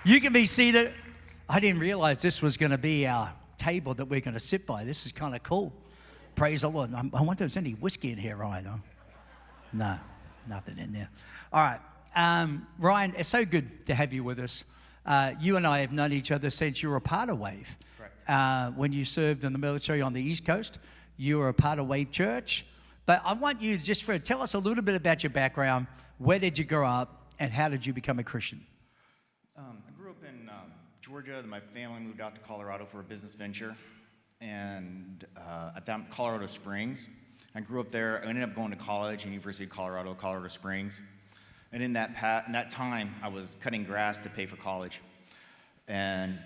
You can be seated. I didn't realize this was going to be our table that we're going to sit by. This is kind of cool. Praise the Lord. I wonder if there's any whiskey in here, Ryan. No, nothing in there. All right. Ryan, it's so good to have you with us. You and I have known each other since you were a part of Wave. Correct. When you served in the military on the East Coast, you were a part of Wave Church. But I want you just to tell us a little bit about your background. Where did you grow up, and how did you become a Christian? I grew up in Georgia. My family moved out to Colorado for a business venture. And at that Colorado Springs, I grew up there. I ended up going to college, University of Colorado, Colorado Springs. And in that time, I was cutting grass to pay for college. And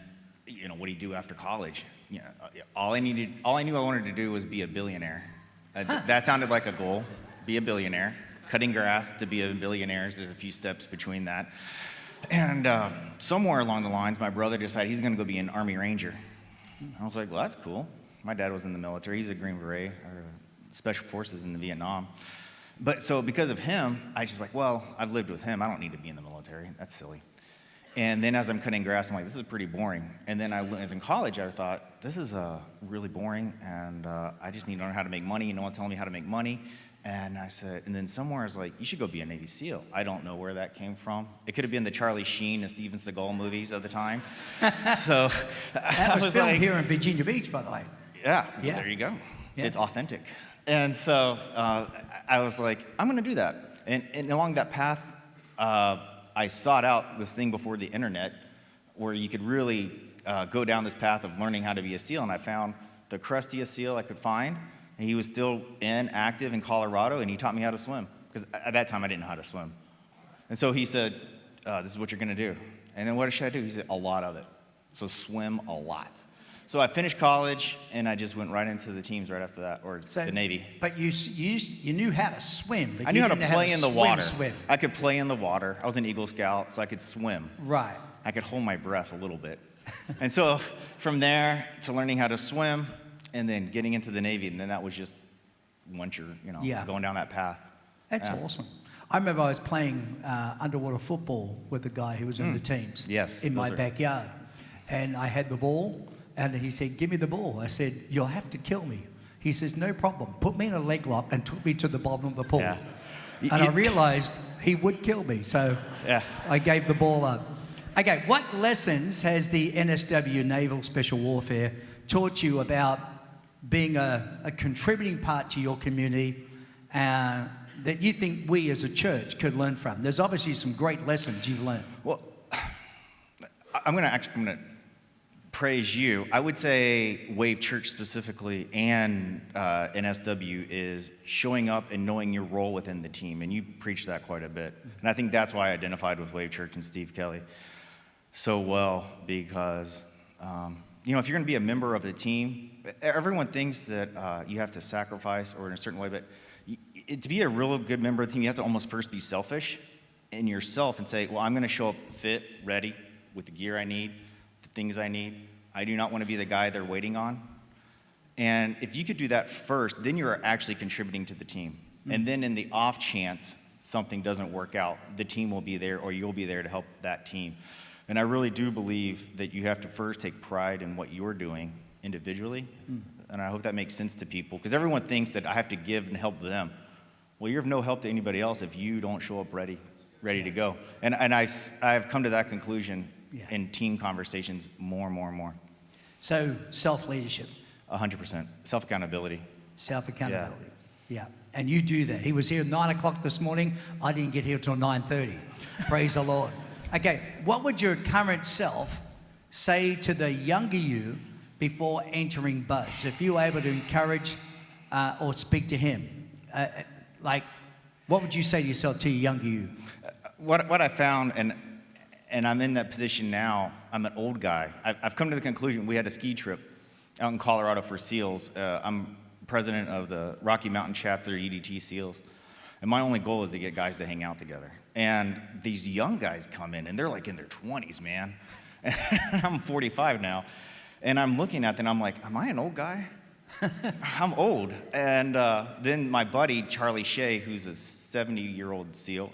you know, what do you do after college? You know, all I knew I wanted to do was be a billionaire. That sounded like a goal, be a billionaire. Cutting grass to be a billionaire, there's a few steps between that. And somewhere along the lines, my brother decided he's gonna go be an Army Ranger. I was like, well, that's cool. My dad was in the military. He's a Green Beret, or Special Forces in Vietnam. But so because of him, I was just like, well, I've lived with him. I don't need to be in the military. That's silly. And then as I'm cutting grass, I'm like, this is pretty boring. And then as in college, I thought, this is really boring, and I just need to learn how to make money. No one's telling me how to make money. And I said, and then somewhere I was like, you should go be a Navy SEAL. I don't know where that came from. It could have been the Charlie Sheen and Steven Seagal movies of the time. So that was filmed here in Virginia Beach, by the way. Yeah, well, there you go. Yeah. It's authentic. And so I was like, I'm going to do that. And along that path, I sought out this thing before the internet where you could really go down this path of learning how to be a SEAL. And I found the crustiest SEAL I could find. And he was still active in Colorado, and he taught me how to swim. Because at that time, I didn't know how to swim. And so he said, this is what you're going to do. And then what should I do? He said, a lot of it. So swim a lot. So I finished college, and I just went right into the teams right after that, or the Navy. But you knew how to swim. I knew how to play in the water. I could play in the water. I was an Eagle Scout, so I could swim. Right. I could hold my breath a little bit. And so from there to learning how to swim, and then getting into the Navy, and then that was just once you're, going down that path. That's awesome. I remember I was playing underwater football with a guy who was in the teams in my backyard. And I had the ball, and he said, give me the ball. I said, you'll have to kill me. He says, no problem. Put me in a leg lock and took me to the bottom of the pool. Yeah. And I realized he would kill me, so I gave the ball up. Okay, what lessons has the NSW Naval Special Warfare taught you about being a contributing part to your community that you think we as a church could learn from? There's obviously some great lessons you've learned. Well, I'm gonna praise you. I would say Wave Church specifically and NSW is showing up and knowing your role within the team, and you preach that quite a bit. And I think that's why I identified with Wave Church and Steve Kelly so well, because if you're going to be a member of the team, everyone thinks that you have to sacrifice or in a certain way, but to be a real good member of the team, you have to almost first be selfish in yourself and say, well, I'm going to show up fit, ready, with the gear I need, the things I need. I do not want to be the guy they're waiting on. And if you could do that first, then you're actually contributing to the team. Mm-hmm. And then in the off chance something doesn't work out, the team will be there or you'll be there to help that team. And I really do believe that you have to first take pride in what you're doing individually. And I hope that makes sense to people, because everyone thinks that I have to give and help them. Well, you're of no help to anybody else if you don't show up ready to go. And I've come to that conclusion in team conversations more and more and more. So self-leadership. 100%. Self-accountability. Self-accountability. Yeah. And you do that. He was here at 9 o'clock this morning. I didn't get here till 9:30. Praise the Lord. Okay, what would your current self say to the younger you before entering Buzz? If you were able to encourage or speak to him, what would you say to yourself to your younger you? What I found, and I'm in that position now, I'm an old guy. I've come to the conclusion, we had a ski trip out in Colorado for SEALs. I'm president of the Rocky Mountain chapter EDT SEALs. And my only goal is to get guys to hang out together. And these young guys come in, and they're like in their 20s, man. And I'm 45 now. And I'm looking at them, and I'm like, am I an old guy? I'm old. And then my buddy, Charlie Shea, who's a 70-year-old SEAL,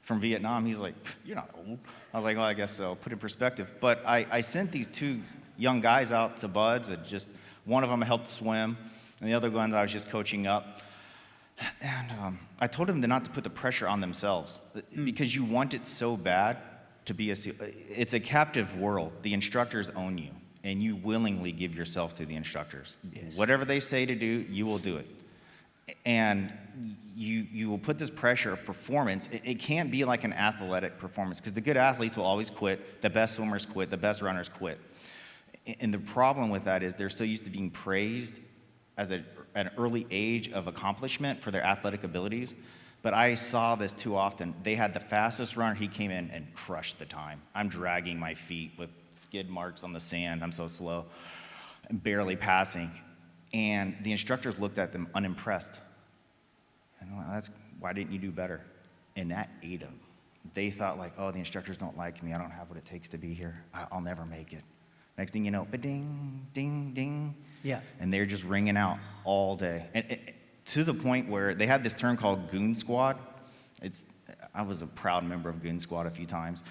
from Vietnam. He's like, you're not old. I was like, well, I guess so. Put in perspective. But I sent these 2 young guys out to buds. One of them helped swim, and the other ones I was just coaching up. And I told them not to put the pressure on themselves because you want it so bad to be a SEAL. It's a captive world. The instructors own you, and you willingly give yourself to the instructors. Yes. Whatever they say to do, you will do it. And you will put this pressure of performance. It can't be like an athletic performance because the good athletes will always quit. The best swimmers quit. The best runners quit. And the problem with that is they're so used to being praised at an early age of accomplishment for their athletic abilities. But I saw this too often. They had the fastest runner. He came in and crushed the time. I'm dragging my feet with skid marks on the sand. I'm so slow. I'm barely passing. And the instructors looked at them unimpressed. And why didn't you do better? And that ate them. They thought like, oh, the instructors don't like me. I don't have what it takes to be here. I'll never make it. Next thing you know, ba-ding, ding, ding. Yeah. And they're just ringing out all day. And to the point where they had this term called Goon Squad. I was a proud member of Goon Squad a few times.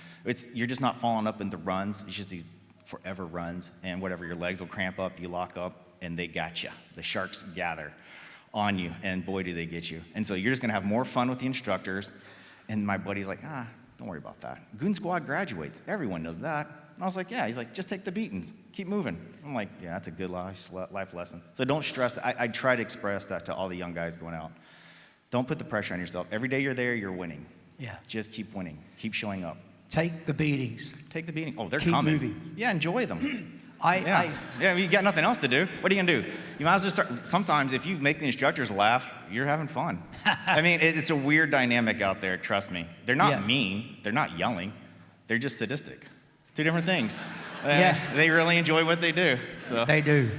You're just not following up in the runs. It's just these forever runs. And whatever, your legs will cramp up, you lock up, and they got you. The sharks gather on you, and boy, do they get you. And so you're just going to have more fun with the instructors. And my buddy's like, don't worry about that. Goon Squad graduates. Everyone knows that. And I was like, yeah. He's like, just take the beatings. Keep moving. I'm like, yeah, that's a good life lesson. So don't stress. I try to express that to all the young guys going out. Don't put the pressure on yourself. Every day you're there, you're winning. Yeah. Just keep winning. Keep showing up. Take the beatings. Take the beating. Oh, they're keep coming. Moving. Yeah, enjoy them. Yeah, you got nothing else to do. What are you going to do? You might as well start. Sometimes if you make the instructors laugh, you're having fun. I mean, it's a weird dynamic out there, trust me. They're not mean. They're not yelling. They're just sadistic. It's 2 different things. They really enjoy what they do. So they do.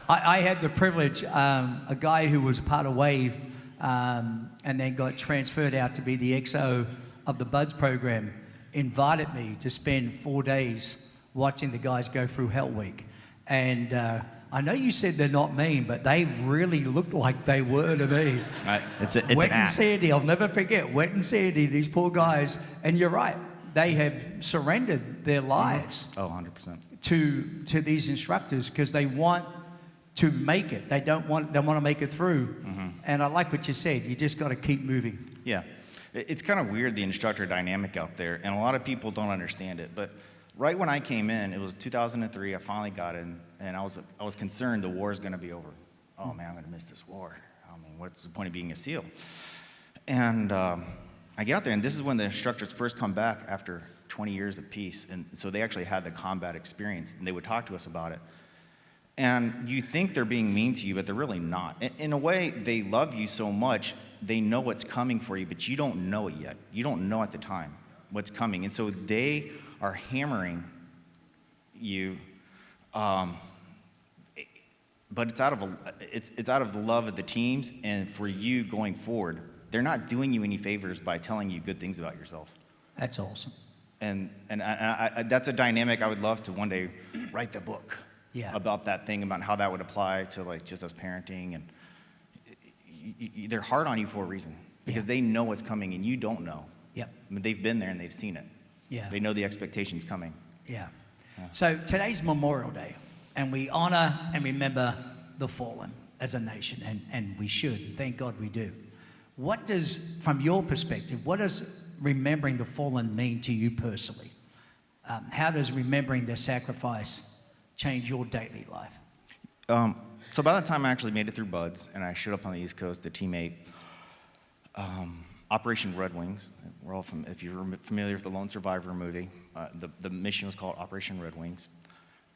I had the privilege, a guy who was part of WAVE and then got transferred out to be the XO of the Buds program, invited me to spend 4 days watching the guys go through Hell Week. And I know you said they're not mean, but they really looked like they were to me. It's Wet an and act. Sandy, I'll never forget, Wet and Sandy, these poor guys. And you're right, they have surrendered their lives 100%. to these instructors because they want to make it. They want to make it through. Mm-hmm. And I like what you said, you just got to keep moving. Yeah. It's kind of weird, the instructor dynamic out there, and a lot of people don't understand it. But right when I came in, it was 2003, I finally got in, and I was concerned the war is going to be over. Oh man, I'm going to miss this war. I mean, what's the point of being a SEAL? And I get out there, and this is when the instructors first come back after 20 years of peace, and so they actually had the combat experience, and they would talk to us about it. And you think they're being mean to you, but they're really not. In a way, they love you so much, they know what's coming for you, but you don't know it yet. You don't know at the time what's coming. And so they are hammering you, but it's out of the love of the teams and for you going forward. They're not doing you any favors by telling you good things about yourself. That's awesome. And that's a dynamic I would love to one day write the book about that thing, about how that would apply to like just us parenting. And they're hard on you for a reason because they know what's coming and you don't know. Yep. I mean, they've been there and they've seen it. Yeah. They know the expectation's coming. Yeah. So today's Memorial Day, and we honor and remember the fallen as a nation, and we should. Thank God we do. What does, from your perspective, what does remembering the fallen mean to you personally? How does remembering their sacrifice change your daily life? So by the time I actually made it through Buds and I showed up on the East Coast to Team 8, Operation Red Wings, we're all if you're familiar with the Lone Survivor movie, the mission was called Operation Red Wings.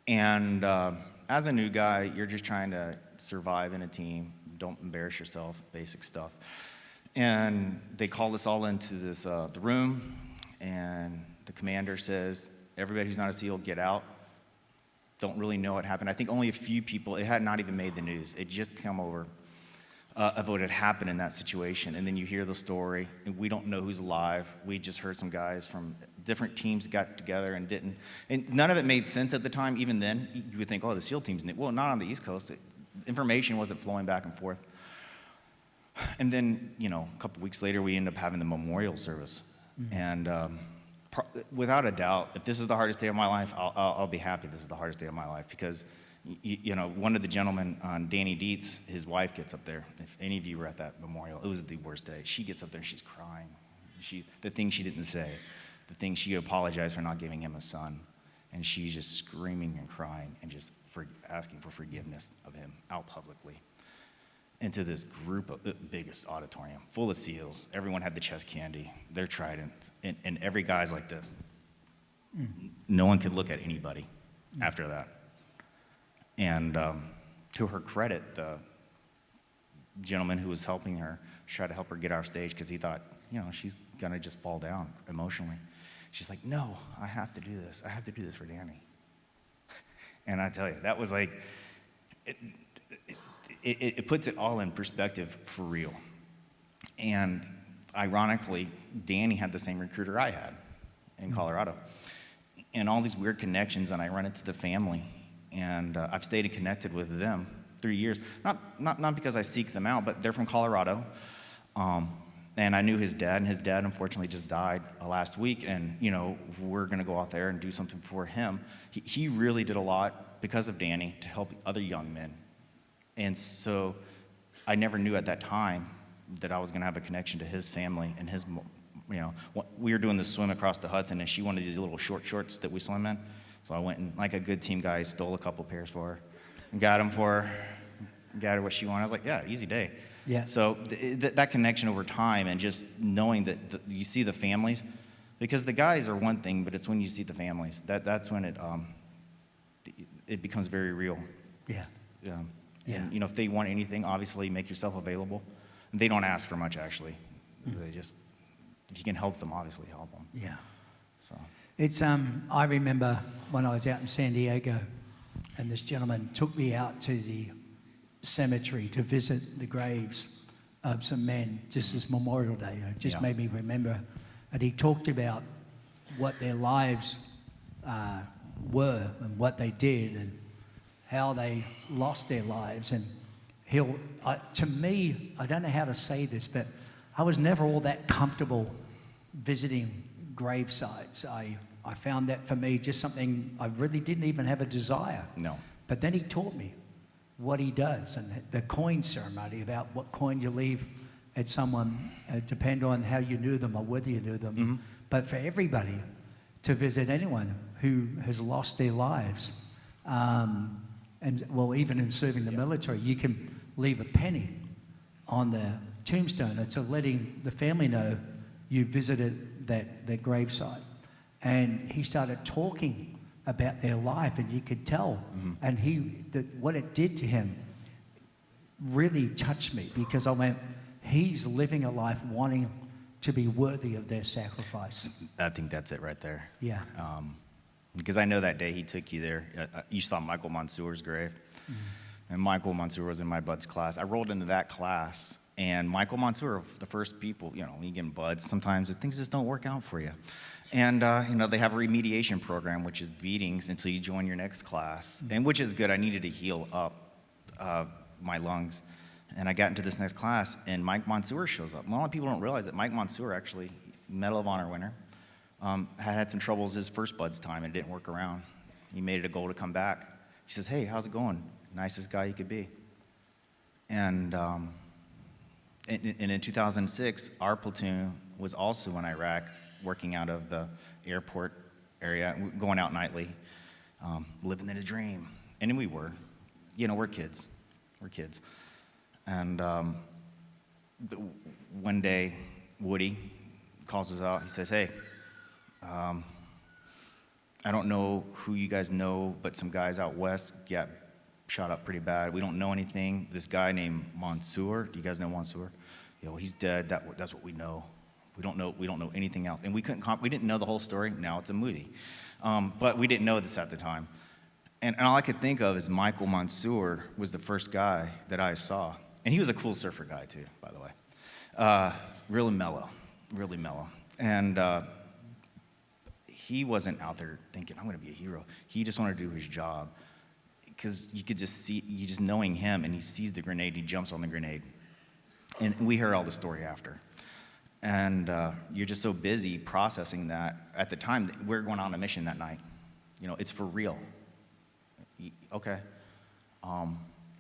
And as a new guy, you're just trying to survive in a team, don't embarrass yourself, basic stuff. And they called us all into this the room, and the commander says, everybody who's not a SEAL, get out. Don't really know what happened. I think only a few people, it had not even made the news. It just come over of what had happened in that situation. And then you hear the story, and we don't know who's alive. We just heard some guys from different teams got together and didn't. And none of it made sense at the time. Even then, you would think, oh, the SEAL team's new. Well, not on the East Coast. Information wasn't flowing back and forth. And then, a couple weeks later, we ended up having the memorial service. And without a doubt, if this is the hardest day of my life, I'll be happy this is the hardest day of my life, because you know, one of the gentlemen, Danny Dietz, his wife gets up there. If any of you were at that memorial, it was the worst day. She gets up there and she's crying. The thing she didn't say, the thing she apologized for not giving him a son, and she's just screaming and crying and just asking for forgiveness of him out publicly. Into this group of the biggest auditorium, full of SEALs. Everyone had the chest candy, their trident, and every guy's like this. No one could look at anybody after that. And to her credit, the gentleman who was helping her tried to help her get off stage because he thought, you know, she's gonna just fall down emotionally. She's like, no, I have to do this. I have to do this for Danny. And I tell you, that was like, it puts it all in perspective for real. And ironically, Danny had the same recruiter I had in Colorado. And all these weird connections, and I run into the family. And I've stayed connected with them 3 years. Not because I seek them out, but they're from Colorado. And I knew his dad, and his dad unfortunately just died last week. And, you know, we're going to go out there and do something for him. He really did a lot because of Danny to help other young men. And so I never knew at that time that I was going to have a connection to his family and his, you know, we were doing this swim across the Hudson, and she wanted these little short shorts that we swim in. So I went and, like a good team guy, stole a couple pairs for her and got them for her, got her what she wanted. I was like, yeah, easy day. Yeah. So that connection over time, and just knowing that you see the families, because the guys are one thing, but it's when you see the families that's when it becomes very real. Yeah. And, you know, if they want anything, obviously make yourself available. They don't ask for much, actually. They just, if you can help them, obviously help them. Yeah. So It's I remember when I was out in San Diego, and this gentleman took me out to the cemetery to visit the graves of some men, just as Memorial Day. It just made me remember. And he talked about what their lives were and what they did and how they lost their lives. And to me, I don't know how to say this, but I was never all that comfortable visiting grave sites. I found that for me just something I really didn't even have a desire. No. But then he taught me what he does, and the coin ceremony, about what coin you leave at someone, depend on how you knew them or whether you knew them. Mm-hmm. But for everybody to visit anyone who has lost their lives, and well, even in serving the military, you can leave a penny on the tombstone to letting the family know you visited that gravesite. And he started talking about their life, and you could tell. And what it did to him really touched me, because I went, he's living a life wanting to be worthy of their sacrifice. I think that's it right there. Yeah. Because I know that day he took you there, you saw Michael Mansour's grave. And Michael Mansour was in my bud's class. I rolled into that class, and Michael Mansour, the first people, you know, when you get in buds, sometimes things just don't work out for you. And, you know, they have a remediation program, which is beatings until you join your next class, and which is good. I needed to heal up my lungs. And I got into this next class, and Mike Mansour shows up. A lot of people don't realize that Mike Mansour, actually, Medal of Honor winner, had some troubles his first buds time, and it didn't work around. He made it a goal to come back. He says, hey, how's it going? Nicest guy you could be. And in 2006, our platoon was also in Iraq, working out of the airport area, going out nightly, living in a dream. And we were. You know, we're kids. And one day, Woody calls us out. He says, hey, I don't know who you guys know, but some guys out west got shot up pretty bad. We don't know anything. This guy named Mansour, do you guys know Mansour? Yeah, well, he's dead. That's what we know. We don't know anything else. And we didn't know the whole story. Now it's a movie. But we didn't know this at the time. And all I could think of is Michael Mansour was the first guy that I saw. And he was a cool surfer guy too, by the way. Really mellow. And he wasn't out there thinking, I'm going to be a hero. He just wanted to do his job. Because you could just see, you just knowing him, and he sees the grenade, he jumps on the grenade. And we heard all the story after. And you're just so busy processing that. At the time, we're going on a mission that night. You know, it's for real. Okay.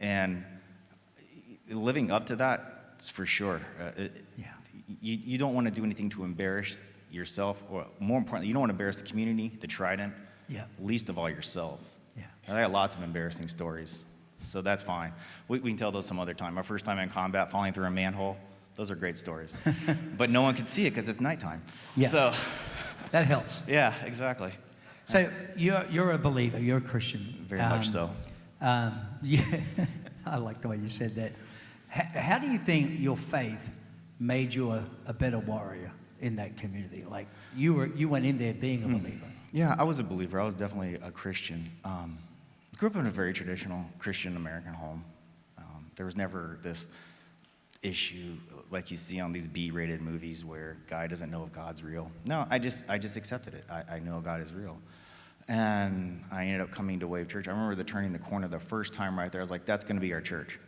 And living up to that, it's for sure. You don't want to do anything to embarrass yourself, or more importantly, you don't want to embarrass the community, the Trident, least of all yourself. I got lots of embarrassing stories, so that's fine. We can tell those some other time. My first time in combat, falling through a manhole, those are great stories. But no one could see it because it's nighttime. So that helps. Yeah, exactly. So you're a believer, you're a Christian. Very much so. Yeah, I like the way you said that. How do you think your faith made you a better warrior in that community? Like you went in there being a believer. Yeah, I was a believer. I was definitely a Christian. Grew up in a very traditional Christian American home. There was never this issue like you see on these B-rated movies where guy doesn't know if God's real. No, I just accepted it. I know God is real. And I ended up coming to Wave Church. I remember turning the corner the first time right there. I was like, that's going to be our church.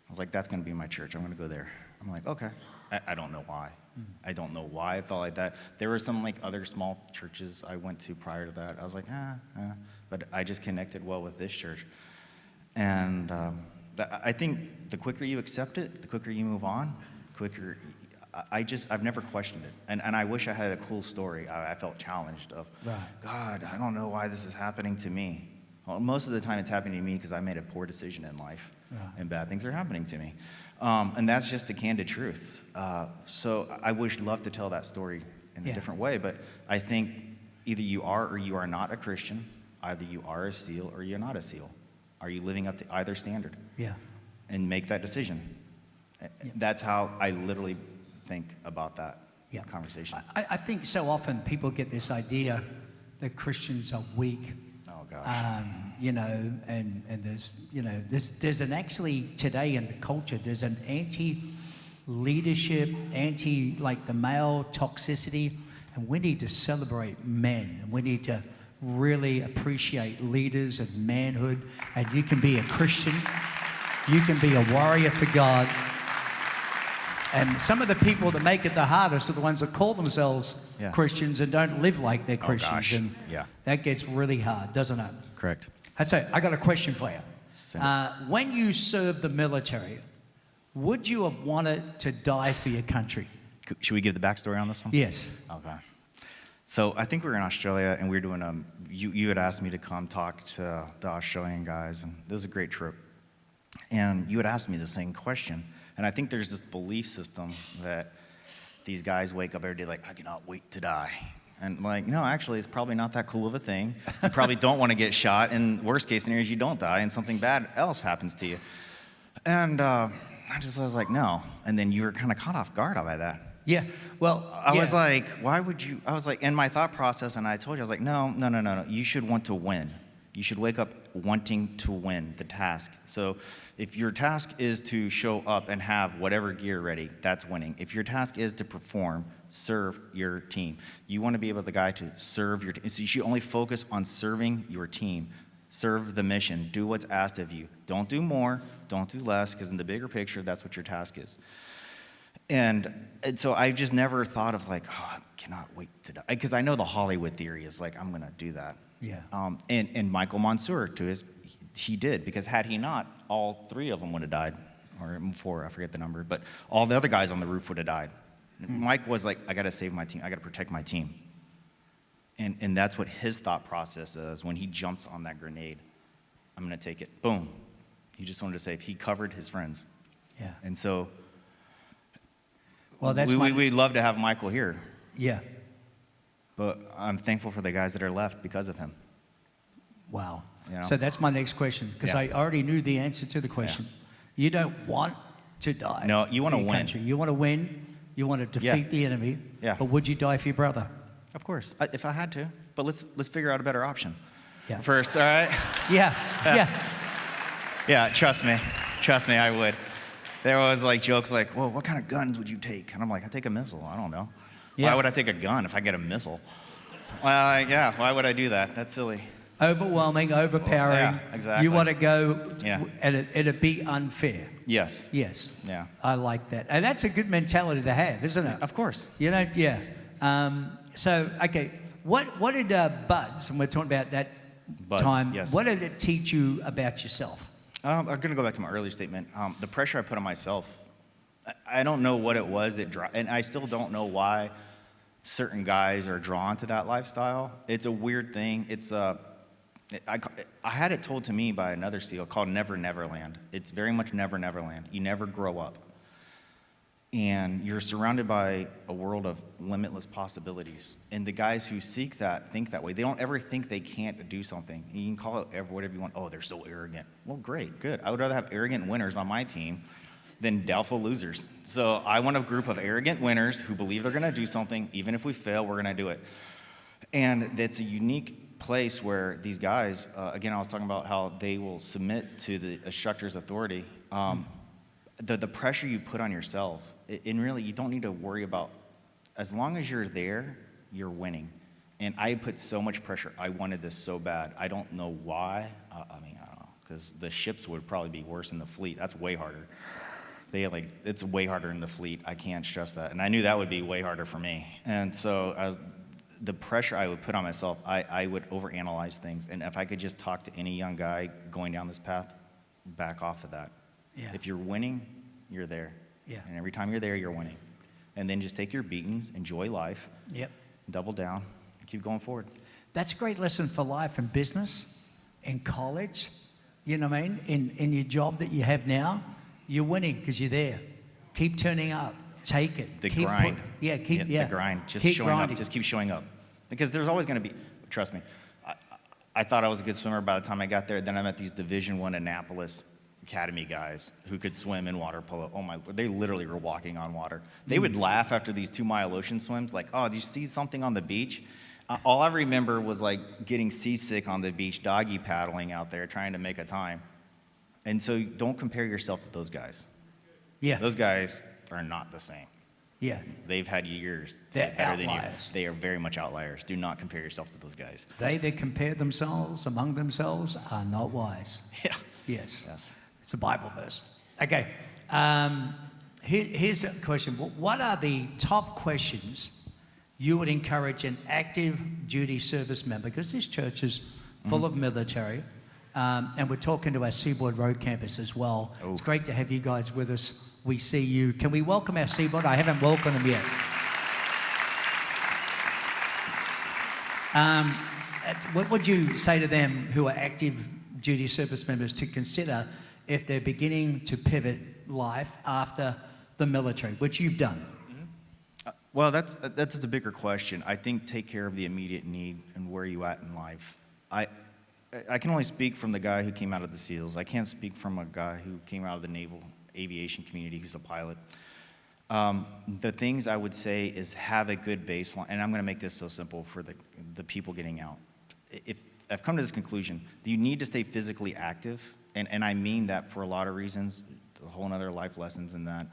I was like, that's going to be my church. I'm going to go there. I'm like, okay. I don't know why. I don't know why I felt like that. There were some like other small churches I went to prior to that. I was like, but I just connected well with this church. And I think the quicker you accept it, the quicker you move on, quicker. I've never questioned it. And I wish I had a cool story. I felt challenged of, God, I don't know why this is happening to me. Well, most of the time it's happening to me because I made a poor decision in life, and bad things are happening to me. And that's just the candid truth. So I would love to tell that story in a different way, but I think either you are or you are not a Christian. Either you are a SEAL or you're not a SEAL. Are you living up to either standard? And make that decision. That's how I literally think about that conversation. I think so often people get this idea that Christians are weak. Oh gosh. You know, and there's an actually today in the culture, there's an anti-leadership, like the male toxicity, and we need to celebrate men, and we need to really appreciate leaders and manhood, and you can be a Christian, you can be a warrior for God. And some of the people that make it the hardest are the ones that call themselves Christians and don't live like they're Christians. Gosh. And that gets really hard, doesn't it? Correct. I'd say, I got a question for you. When you served the military, would you have wanted to die for your country? Should we give the backstory on this one? Yes. Okay. So I think we were in Australia and we were doing you had asked me to come talk to the Australian guys, and it was a great trip. And you had asked me the same question. And I think there's this belief system that these guys wake up every day like, I cannot wait to die. And like, no, actually, it's probably not that cool of a thing. You probably don't want to get shot. And worst case scenario is you don't die and something bad else happens to you. And I was like, no. And then you were kind of caught off guard by that. Yeah, well, I was like, why would you? I was like, in my thought process, and I told you, I was like, no. You should want to win. You should wake up wanting to win the task. So if your task is to show up and have whatever gear ready, that's winning. If your task is to perform, serve your team. You want to be able the guy to serve your team. So you should only focus on serving your team. Serve the mission. Do what's asked of you. Don't do more. Don't do less, because in the bigger picture, that's what your task is. And so I've just never thought of like, oh, I cannot wait to die. Because I know the Hollywood theory is like, I'm going to do that. Yeah. And Michael Monsoor, he did, because had he not, all three of them would have died, or four, I forget the number, but all the other guys on the roof would have died. Mike was like, I got to save my team. I got to protect my team. And that's what his thought process is when he jumps on that grenade. I'm going to take it. Boom. He just wanted to save. He covered his friends. Yeah. And so well, that's we'd love to have Michael here. Yeah. But I'm thankful for the guys that are left because of him. Wow. You know? So that's my next question, because I already knew the answer to the question. You don't want to die. No, you want to win. Country. You want to win. You want to defeat the enemy. Yeah. But would you die for your brother? Of course, if I had to. But let's figure out a better option first, all right? Yeah, trust me, I would. There was like jokes like, well, what kind of guns would you take? And I'm like, I'd take a missile. I don't know. Why would I take a gun if I get a missile? Well, why would I do that? That's silly. Overwhelming, overpowering. Yeah, exactly. You want to go, and it'd be unfair. Yes. Yes. Yeah. I like that. And that's a good mentality to have, isn't it? Of course. You know, yeah. So, okay, what did Buds, and we're talking about that time, yes. what did it teach you about yourself? I'm going to go back to my earlier statement. The pressure I put on myself, I don't know what it was and I still don't know why certain guys are drawn to that lifestyle. It's a weird thing. I had it told to me by another SEAL called Never Neverland. It's very much Never Neverland. You never grow up. And you're surrounded by a world of limitless possibilities. And the guys who seek that think that way. They don't ever think they can't do something. You can call it whatever you want. Oh, they're so arrogant. Well, great, good. I would rather have arrogant winners on my team than doubtful losers. So I want a group of arrogant winners who believe they're gonna do something. Even if we fail, we're gonna do it. And it's a unique place where these guys, again, I was talking about how they will submit to the instructor's authority. The pressure you put on yourself, and really you don't need to worry about, as long as you're there, you're winning. And I put so much pressure. I wanted this so bad. I don't know why. I don't know, because the ships would probably be worse in the fleet. That's way harder. It's way harder in the fleet. I can't stress that. And I knew that would be way harder for me. And so the pressure I would put on myself, I would overanalyze things. And if I could just talk to any young guy going down this path, back off of that. Yeah. If you're winning, you're there. Yeah. And every time you're there, you're winning. And then just take your beatings, enjoy life, Yep. double down, and keep going forward. That's a great lesson for life and business, in college, you know what I mean? In your job that you have now, you're winning because you're there. Keep turning up. Take it. The grind. The grind. Just keep showing grinding. up. Just keep showing up. Because there's always going to be, trust me, I thought I was a good swimmer by the time I got there. Then I met these Division I Annapolis Academy guys who could swim in water polo. Oh my, they literally were walking on water. They would laugh after these 2-mile ocean swims like, oh, do you see something on the beach? All I remember was like getting seasick on the beach, doggy paddling out there, trying to make a time. And so don't compare yourself to those guys. Yeah. Those guys are not the same. Yeah. They've had years to They're get better than you. outliers. They are very much outliers. Do not compare yourself to those guys. They that compare themselves among themselves are not wise. Yeah. Yes. It's a Bible verse. Okay. Here's a question. What are the top questions you would encourage an active duty service member? Because this church is full of military. And we're talking to our Seaboard Road campus as well. Oh. It's great to have you guys with us. We see you. Can we welcome our Seaboard? I haven't welcomed them yet. What would you say to them who are active duty service members to consider if they're beginning to pivot life after the military, which you've done? Well, that's the bigger question. I think take care of the immediate need and where you at in life. I can only speak from the guy who came out of the SEALs. I can't speak from a guy who came out of the naval aviation community who's a pilot. The things I would say is have a good baseline, and I'm going to make this so simple for the people getting out. If I've come to this conclusion, you need to stay physically active, and I mean that for a lot of reasons, a whole other life lessons in that.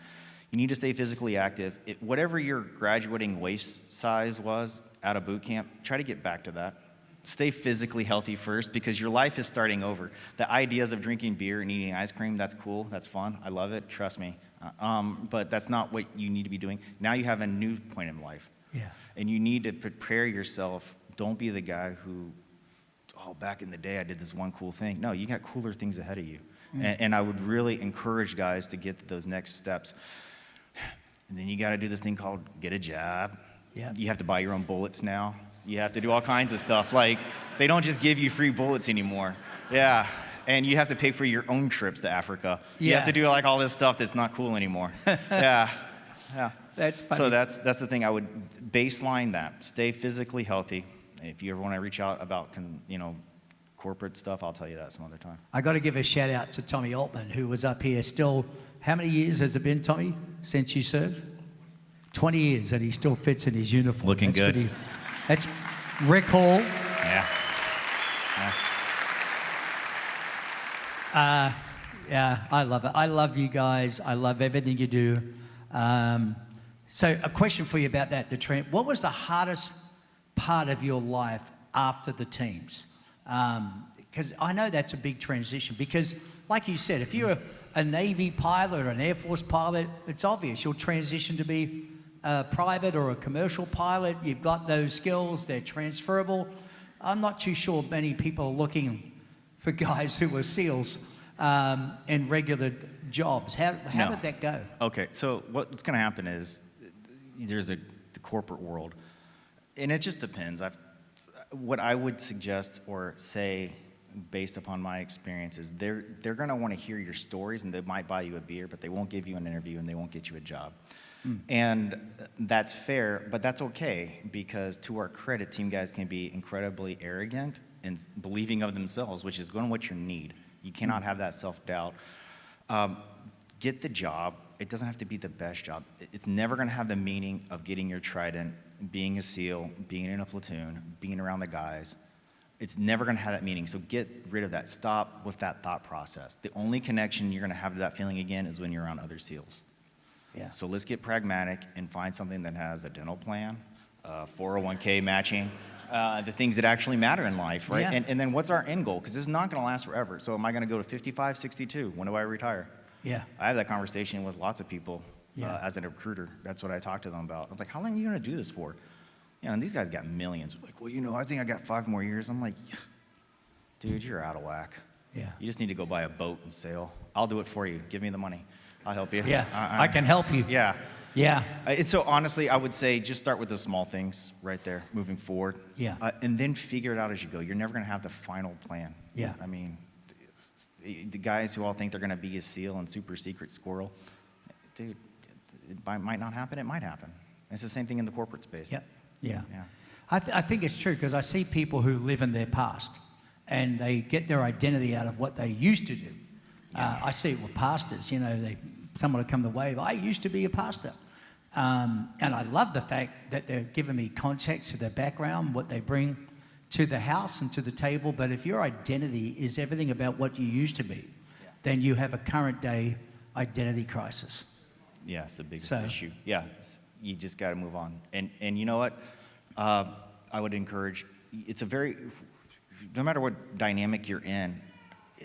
You need to stay physically active. Whatever your graduating waist size was out of boot camp, try to get back to that. Stay physically healthy first because your life is starting over. The ideas of drinking beer and eating ice cream, that's cool, that's fun, I love it, trust me. But that's not what you need to be doing. Now you have a new point in life. Yeah. And you need to prepare yourself. Don't be the guy who, oh, back in the day I did this one cool thing. No, you got cooler things ahead of you. And I would really encourage guys to get to those next steps. And then you got to do this thing called get a job. Yeah. You have to buy your own bullets now. You have to do all kinds of stuff. Like, they don't just give you free bullets anymore. Yeah. And you have to pay for your own trips to Africa. You have to do like all this stuff that's not cool anymore. Yeah. That's funny. So that's the thing. I would baseline that. Stay physically healthy. If you ever want to reach out about corporate stuff, I'll tell you that some other time. I got to give a shout out to Tommy Altman, who was up here still. How many years has it been, Tommy, since you served? 20 years, and he still fits in his uniform. Looking good. That's Rick Hall. Yeah. I love it. I love you guys. I love everything you do. So a question for you about that, what was the hardest part of your life after the teams? Because I know that's a big transition because, like you said, if you're a Navy pilot or an Air Force pilot, it's obvious. You'll transition to be a private or a commercial pilot. You've got those skills. They're transferable. I'm not too sure many people are looking for guys who were SEALs in regular jobs. How did that go? Okay, so what's going to happen is there's the corporate world, and it just depends. What I would suggest or say, based upon my experience, is they're going to want to hear your stories, and they might buy you a beer, but they won't give you an interview and they won't get you a job. And that's fair, but that's okay, because to our credit, team guys can be incredibly arrogant and believing of themselves, which is going to what you need. You cannot have that self-doubt. Get the job. It doesn't have to be the best job. It's never going to have the meaning of getting your trident, being a SEAL, being in a platoon, being around the guys. It's never going to have that meaning. So get rid of that. Stop with that thought process. The only connection you're going to have to that feeling again is when you're around other SEALs. Yeah. So let's get pragmatic and find something that has a dental plan, 401k matching, the things that actually matter in life, right? Yeah. And then what's our end goal? Because this is not going to last forever. So am I going to go to 55, 62? When do I retire? Yeah. I have that conversation with lots of people as a recruiter. That's what I talk to them about. I was like, how long are you going to do this for? You know, and these guys got millions. Like, well, I think I got 5 more years. I'm like, dude, you're out of whack. Yeah. You just need to go buy a boat and sail. I'll do it for you. Give me the money. I'll help you. Yeah, I can help you. Yeah. Yeah. And so honestly, I would say just start with the small things right there, moving forward. Yeah. And then figure it out as you go. You're never going to have the final plan. Yeah. I mean, the guys who all think they're going to be a SEAL and super secret squirrel, dude, it might not happen. It might happen. It's the same thing in the corporate space. Yeah. Yeah. Yeah. I think it's true, because I see people who live in their past and they get their identity out of what they used to do. I see it with pastors. You know, someone will come the way, I used to be a pastor. And I love the fact that they're giving me context to their background, what they bring to the house and to the table. But if your identity is everything about what you used to be, then you have a current day identity crisis. Yeah, it's the biggest issue. Yeah, you just got to move on. And you know what? I would encourage, no matter what dynamic you're in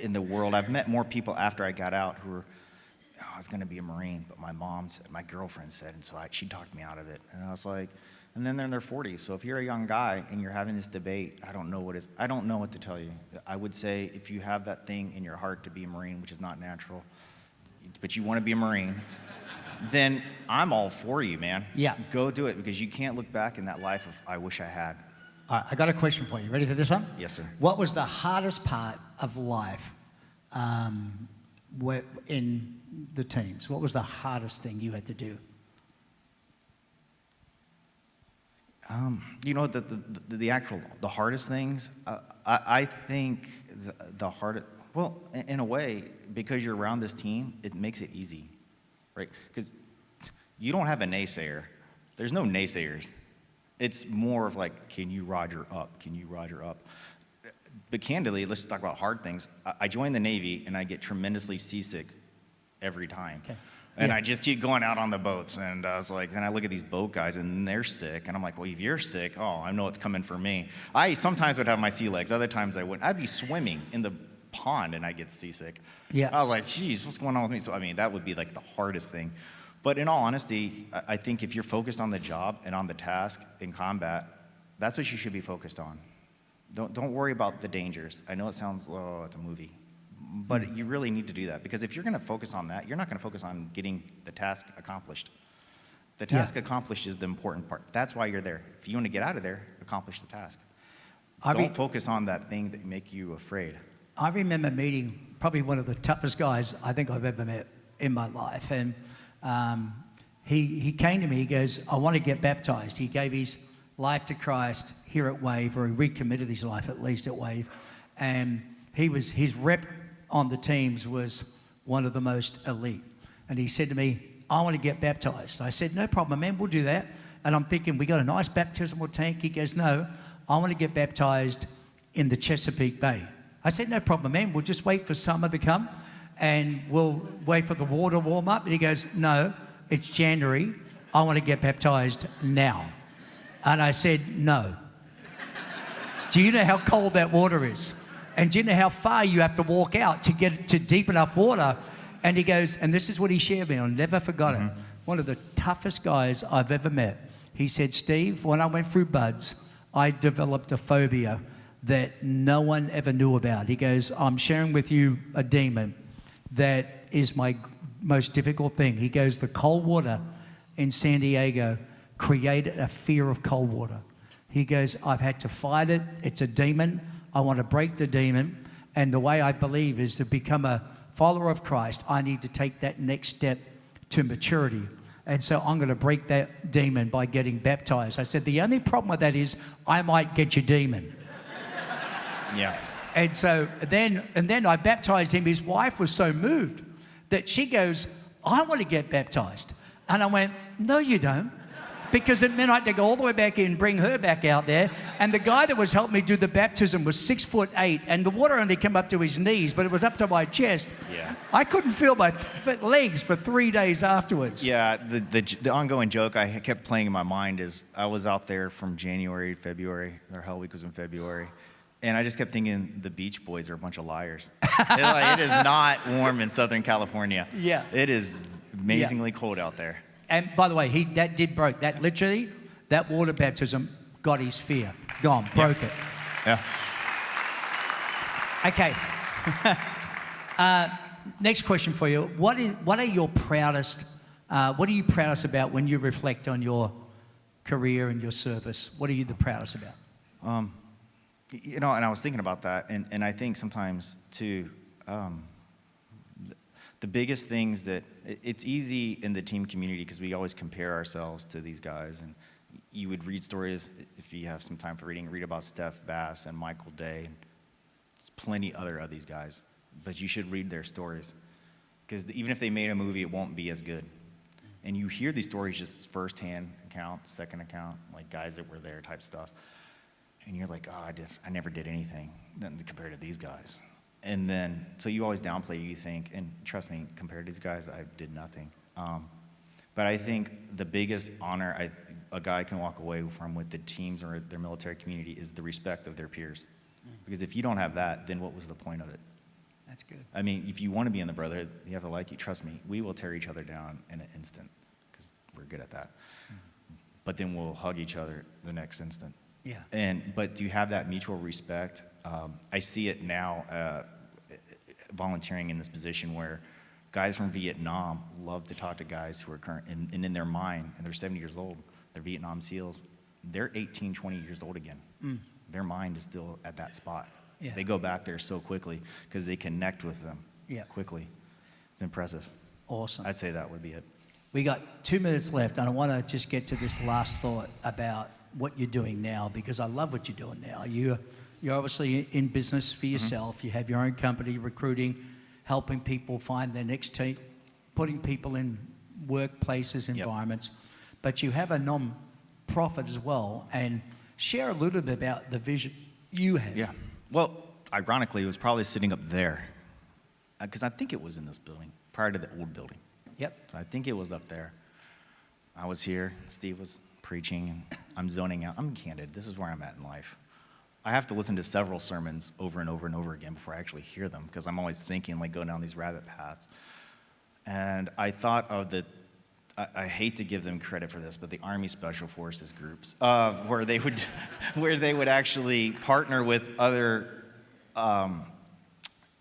the world, I've met more people after I got out who were, I was going to be a Marine, but my girlfriend said, and so she talked me out of it. And I was like, and then they're in their 40s. So if you're a young guy and you're having this debate, I don't know what to tell you. I would say if you have that thing in your heart to be a Marine, which is not natural, but you want to be a Marine, then I'm all for you, man. Yeah. Go do it, because you can't look back in that life of, I wish I had. All right, I got a question for you. Ready for this one? Yes, sir. What was the hardest part of life in the teams? What was the hardest thing you had to do? You know, the hardest things, I think the hardest, well, in a way, because you're around this team, it makes it easy, right? Because you don't have a naysayer. There's no naysayers. It's more of like, can you Roger up? Can you Roger up? But candidly, let's talk about hard things. I joined the Navy, and I get tremendously seasick every time. Okay. And I just keep going out on the boats, and I was like, then I look at these boat guys, and they're sick, and I'm like, well, if you're sick, I know it's coming for me. I sometimes would have my sea legs, other times I wouldn't. I'd be swimming in the pond, and I get seasick. Yeah. I was like, geez, what's going on with me? So, I mean, that would be like the hardest thing. But in all honesty, I think if you're focused on the job and on the task in combat, that's what you should be focused on. Don't worry about the dangers. I know it sounds, it's a movie. But you really need to do that, because if you're going to focus on that, you're not going to focus on getting the task accomplished. The task accomplished is the important part. That's why you're there. If you want to get out of there, accomplish the task. Don't focus on that thing that make you afraid. I remember meeting probably one of the toughest guys I think I've ever met in my life. And he came to me, he goes, I want to get baptized. He gave his life to Christ here at Wave, or he recommitted his life at least at Wave. And his rep on the teams was one of the most elite. And he said to me, I want to get baptized. I said, no problem, man, we'll do that. And I'm thinking, we got a nice baptismal tank. He goes, no, I want to get baptized in the Chesapeake Bay. I said, no problem, man, we'll just wait for summer to come and we'll wait for the water to warm up. And he goes, no, it's January. I want to get baptized now. And I said, no. Do you know how cold that water is? And do you know how far you have to walk out to get to deep enough water? And he goes, and this is what he shared with me, I'll never forgot it. One of the toughest guys I've ever met. He said, Steve, when I went through buds, I developed a phobia that no one ever knew about. He goes, I'm sharing with you a demon that is my most difficult thing. He goes, the cold water in San Diego created a fear of cold water. He goes, I've had to fight it. It's a demon. I want to break the demon. And the way I believe is to become a follower of Christ, I need to take that next step to maturity. And so I'm going to break that demon by getting baptized. I said, the only problem with that is I might get your demon. Yeah. And so then I baptized him. His wife was so moved that she goes, I want to get baptized. And I went, no, you don't. Because it meant I had to go all the way back in and bring her back out there. And the guy that was helping me do the baptism was 6'8", and the water only came up to his knees, but it was up to my chest. Yeah. I couldn't feel my legs for 3 days afterwards. Yeah, the ongoing joke I kept playing in my mind is I was out there from January to February. Their Hell Week was in February. And I just kept thinking the Beach Boys are a bunch of liars. It is not warm in Southern California. Yeah. It is amazingly cold out there. And by the way, that did broke. That literally, that water baptism got his fear. Gone, broke it. Yeah. Okay. Next question for you. What are you proudest about when you reflect on your career and your service? What are you the proudest about? You know, and I was thinking about that, and I think sometimes too, the biggest things that it's easy in the team community because we always compare ourselves to these guys, and you would read stories if you have some time for reading. Read about Steph Bass and Michael Day, and there's plenty other of these guys, but you should read their stories because even if they made a movie, it won't be as good. And you hear these stories just firsthand account, second account, like guys that were there type stuff, and you're like, oh, I never did anything compared to these guys. And then, so you always downplay, you think, and trust me, compared to these guys, I did nothing. But I think the biggest honor a guy can walk away from with the teams or their military community is the respect of their peers. Because if you don't have that, then what was the point of it? That's good. I mean, if you want to be in the brotherhood, you have to like you. Trust me, we will tear each other down in an instant because we're good at that. But then we'll hug each other the next instant. Yeah. But do you have that mutual respect? I see it now volunteering in this position where guys from Vietnam love to talk to guys who are current, and in their mind, and they're 70 years old, they're Vietnam SEALs, they're 18, 20 years old again. Their mind is still at that spot. Yeah. They go back there so quickly because they connect with them quickly. It's impressive. Awesome. I'd say that would be it. We got 2 minutes left, and I want to just get to this last thought about what you're doing now, because I love what you're doing now. You're obviously in business for yourself. You have your own company, recruiting, helping people find their next team, putting people in workplaces, environments. But you have a non-profit as well, and share a little bit about the vision you have. Yeah. Well, ironically, it was probably sitting up there, because I think it was in this building, prior to the old building. Yep. So I think it was up there. I was here, Steve was preaching, and I'm zoning out. I'm candid, this is where I'm at in life. I have to listen to several sermons over and over and over again before I actually hear them, because I'm always thinking, like, going down these rabbit paths. And I thought of I hate to give them credit for this, but the Army Special Forces groups, where they would actually partner with other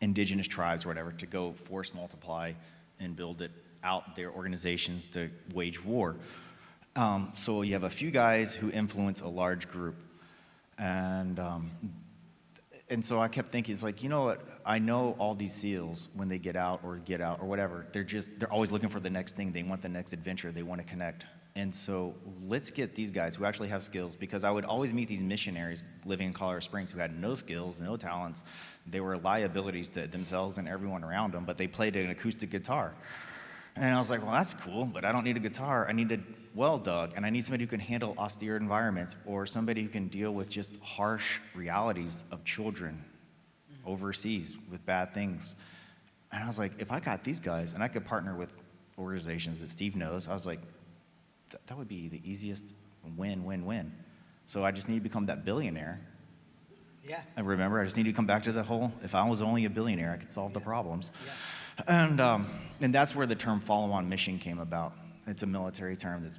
indigenous tribes or whatever to go force multiply and build it out their organizations to wage war. So you have a few guys who influence a large group. And so I kept thinking, it's like, you know what? I know all these SEALs, when they get out or whatever, they're always looking for the next thing. They want the next adventure. They want to connect. And so let's get these guys who actually have skills, because I would always meet these missionaries living in Colorado Springs who had no skills, no talents. They were liabilities to themselves and everyone around them, but they played an acoustic guitar. And I was like, well, that's cool, but I don't need a guitar. I need a well dug, and I need somebody who can handle austere environments, or somebody who can deal with just harsh realities of children overseas with bad things. And I was like, if I got these guys and I could partner with organizations that Steve knows, I was like, that would be the easiest win-win-win. So I just need to become that billionaire. Yeah. And remember, I just need to come back to the whole, if I was only a billionaire, I could solve the problems. And that's where the term follow-on mission came about. It's a military term that's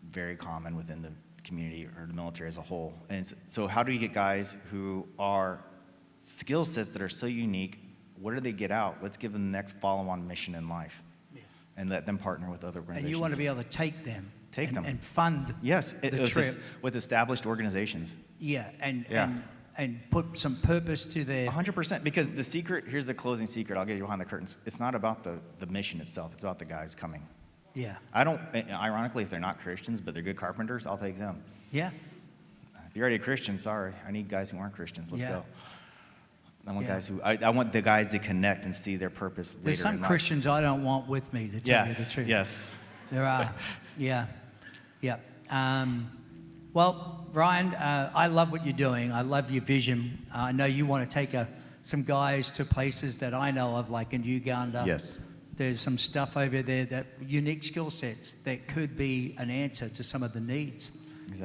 very common within the community or the military as a whole. And so how do you get guys who are skill sets that are so unique? What do they get out? Let's give them the next follow-on mission in life, and let them partner with other organizations. And you want to be able to take them. Take them. And fund yes, the trip. With established organizations. Yeah, and put some purpose to their... 100%, because the secret, here's the closing secret, I'll get you behind the curtains. It's not about the mission itself, it's about the guys coming. Yeah. Ironically, if they're not Christians, but they're good carpenters, I'll take them. Yeah. If you're already a Christian, sorry, I need guys who aren't Christians, let's go. I Yeah. want the guys to connect and see their purpose later. There's some Christians I don't want with me, to tell you the truth. Yes. There are. Yeah. Well, Ryan, I love what you're doing. I love your vision. I know you want to take some guys to places that I know of, like in Uganda. Yes. There's some stuff over there, that unique skill sets that could be an answer to some of the needs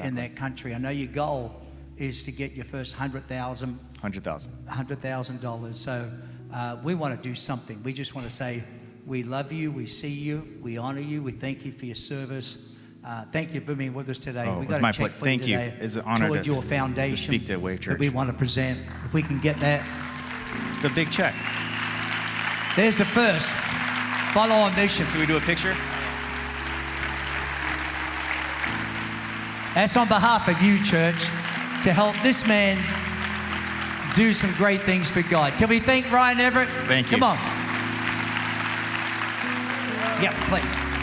in that country. I know your goal is to get your first $100,000. $100,000. So we want to do something. We just want to say we love you, we see you, we honor you, we thank you for your service. Thank you for being with us today. Oh, we it was got my a check pleasure. for you Thank you. today It's an honor toward your to foundation speak to Wave Church. that we want to present. If we can get that. It's a big check. There's the first follow-on mission. Can we do a picture? That's on behalf of you, church, to help this man do some great things for God. Can we thank Ryan Everett? Thank you. Come on. Yeah, please.